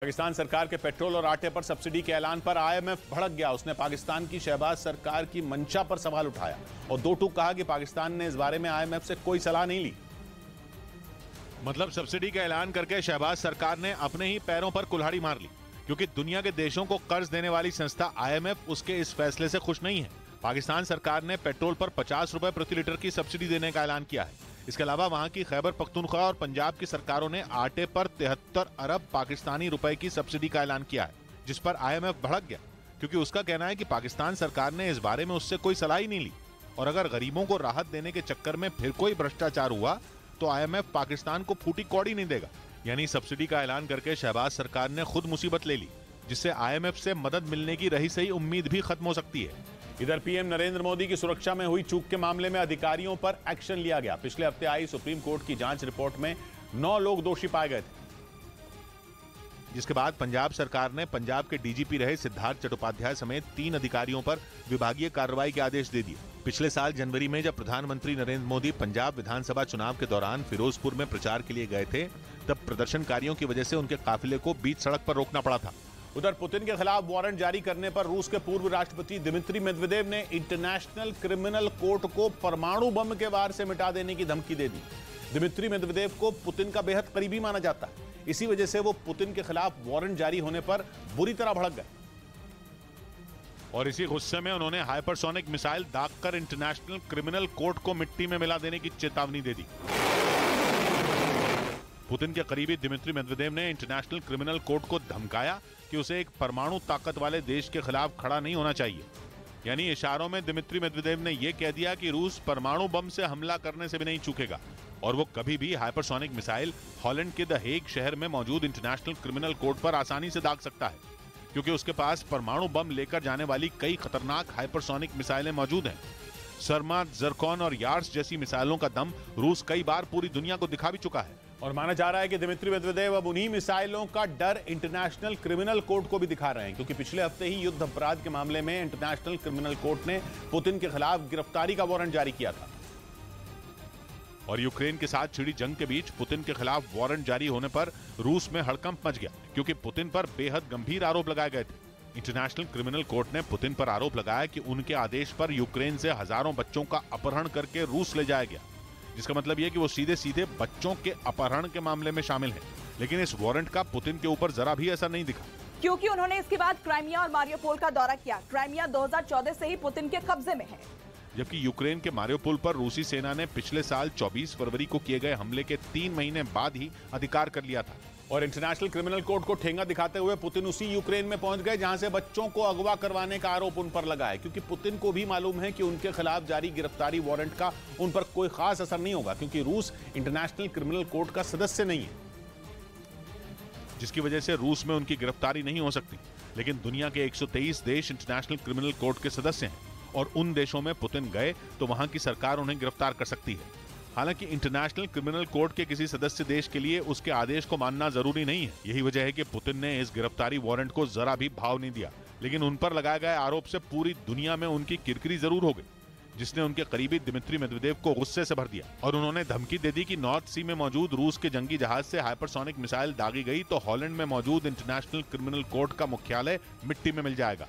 पाकिस्तान सरकार के पेट्रोल और आटे पर सब्सिडी के ऐलान पर आईएमएफ भड़क गया। उसने पाकिस्तान की शहबाज सरकार की मंशा पर सवाल उठाया और दो टूक कहा कि पाकिस्तान ने इस बारे में आईएमएफ से कोई सलाह नहीं ली। मतलब सब्सिडी का ऐलान करके शहबाज सरकार ने अपने ही पैरों पर कुल्हाड़ी मार ली, क्योंकि दुनिया के देशों को कर्ज देने वाली संस्था आईएमएफ उसके इस फैसले से खुश नहीं है। पाकिस्तान सरकार ने पेट्रोल पर 50 रुपए प्रति लीटर की सब्सिडी देने का ऐलान किया है। इसके अलावा वहां की खैबर पख्तूनख्वा और पंजाब की सरकारों ने आटे पर 73 अरब पाकिस्तानी रुपए की सब्सिडी का ऐलान किया है, जिस पर आईएमएफ भड़क गया, क्योंकि उसका कहना है कि पाकिस्तान सरकार ने इस बारे में उससे कोई सलाह ही नहीं ली और अगर गरीबों को राहत देने के चक्कर में फिर कोई भ्रष्टाचार हुआ तो आईएमएफ पाकिस्तान को फूटी कौड़ी नहीं देगा। यानी सब्सिडी का ऐलान करके शहबाज सरकार ने खुद मुसीबत ले ली, जिससे आईएमएफ से मदद मिलने की रही सही उम्मीद भी खत्म हो सकती है। इधर पीएम नरेंद्र मोदी की सुरक्षा में हुई चूक के मामले में अधिकारियों पर एक्शन लिया गया। पिछले हफ्ते आई सुप्रीम कोर्ट की जांच रिपोर्ट में 9 लोग दोषी पाए गए थे, जिसके बाद पंजाब सरकार ने पंजाब के डीजीपी रहे सिद्धार्थ चट्टोपाध्याय समेत 3 अधिकारियों पर विभागीय कार्रवाई के आदेश दे दिए। पिछले साल जनवरी में जब प्रधानमंत्री नरेंद्र मोदी पंजाब विधानसभा चुनाव के दौरान फिरोजपुर में प्रचार के लिए गए थे, तब प्रदर्शनकारियों की वजह से उनके काफिले को बीच सड़क पर रोकना पड़ा था। उधर पुतिन के खिलाफ वारंट जारी करने पर रूस के पूर्व राष्ट्रपति दिमित्री मेदवेदेव ने इंटरनेशनल क्रिमिनल कोर्ट को परमाणु बम के वार से मिटा देने की धमकी दे दी। दिमित्री मेदवेदेव को पुतिन का बेहद करीबी माना जाता है, इसी वजह से वो पुतिन के खिलाफ वारंट जारी होने पर बुरी तरह भड़क गए और इसी गुस्से में उन्होंने हाइपरसोनिक मिसाइल दागकर इंटरनेशनल क्रिमिनल कोर्ट को मिट्टी में मिला देने की चेतावनी दे दी। पुतिन के करीबी दिमित्री मेदवेदेव ने इंटरनेशनल क्रिमिनल कोर्ट को धमकाया कि उसे एक परमाणु ताकत वाले देश के खिलाफ खड़ा नहीं होना चाहिए। यानी इशारों में दिमित्री मेदवेदेव ने यह कह दिया कि रूस परमाणु बम से हमला करने से भी नहीं चूकेगा और वो कभी भी हाइपरसोनिक मिसाइल हॉलैंड के द हेग शहर में मौजूद इंटरनेशनल क्रिमिनल कोर्ट पर आसानी से दाग सकता है, क्योंकि उसके पास परमाणु बम लेकर जाने वाली कई खतरनाक हाइपरसोनिक मिसाइलें मौजूद हैं। सर्मा, जरकॉन और यार्स जैसी मिसाइलों का दम रूस कई बार पूरी दुनिया को दिखा भी चुका है और माना जा रहा है कि दिमित्री मेदवेदेव अब उन्हीं मिसाइलों का डर इंटरनेशनल क्रिमिनल कोर्ट को भी दिखा रहे हैं, क्योंकि पिछले हफ्ते ही युद्ध अपराध के मामले में इंटरनेशनल क्रिमिनल कोर्ट ने पुतिन के खिलाफ गिरफ्तारी का वारंट जारी किया था। और यूक्रेन के साथ छिड़ी जंग के बीच पुतिन के खिलाफ वारंट जारी होने पर रूस में हड़कंप मच गया, क्योंकि पुतिन पर बेहद गंभीर आरोप लगाए गए थे। इंटरनेशनल क्रिमिनल कोर्ट ने पुतिन पर आरोप लगाया कि उनके आदेश पर यूक्रेन से हजारों बच्चों का अपहरण करके रूस ले जाया गया, जिसका मतलब यह कि वो सीधे सीधे बच्चों के अपहरण के मामले में शामिल है। लेकिन इस वारंट का पुतिन के ऊपर जरा भी असर नहीं दिखा, क्योंकि उन्होंने इसके बाद क्राइमिया और मारियोपोल का दौरा किया। क्राइमिया 2014 से ही पुतिन के कब्जे में है, जबकि यूक्रेन के मारियोपोल पर रूसी सेना ने पिछले साल 24 फरवरी को किए गए हमले के 3 महीने बाद ही अधिकार कर लिया था। और इंटरनेशनल क्रिमिनल कोर्ट को ठेंगा दिखाते हुए पुतिन उसी यूक्रेन में पहुंच गए जहां से बच्चों को अगवा करवाने का आरोप उन पर लगा है, क्योंकि पुतिन को भी मालूम है कि उनके खिलाफ जारी गिरफ्तारी वारंट का उन पर कोई खास असर नहीं होगा, क्योंकि रूस इंटरनेशनल क्रिमिनल कोर्ट का सदस्य नहीं है, जिसकी वजह से रूस में उनकी गिरफ्तारी नहीं हो सकती। लेकिन दुनिया के 123 देश इंटरनेशनल क्रिमिनल कोर्ट के सदस्य हैं और उन देशों में पुतिन गए तो वहां की सरकार उन्हें गिरफ्तार कर सकती है। हालांकि इंटरनेशनल क्रिमिनल कोर्ट के किसी सदस्य देश के लिए उसके आदेश को मानना जरूरी नहीं है। यही वजह है कि पुतिन ने इस गिरफ्तारी वारंट को जरा भी भाव नहीं दिया, लेकिन उन पर लगाए गए आरोप से पूरी दुनिया में उनकी किरकिरी जरूर हो गई, जिसने उनके करीबी दिमित्री मेदवेदेव को गुस्से से भर दिया और उन्होंने धमकी दे दी कि नॉर्थ सी में मौजूद रूस के जंगी जहाज से हाइपरसोनिक मिसाइल दागी गई तो हॉलैंड में मौजूद इंटरनेशनल क्रिमिनल कोर्ट का मुख्यालय मिट्टी में मिल जाएगा।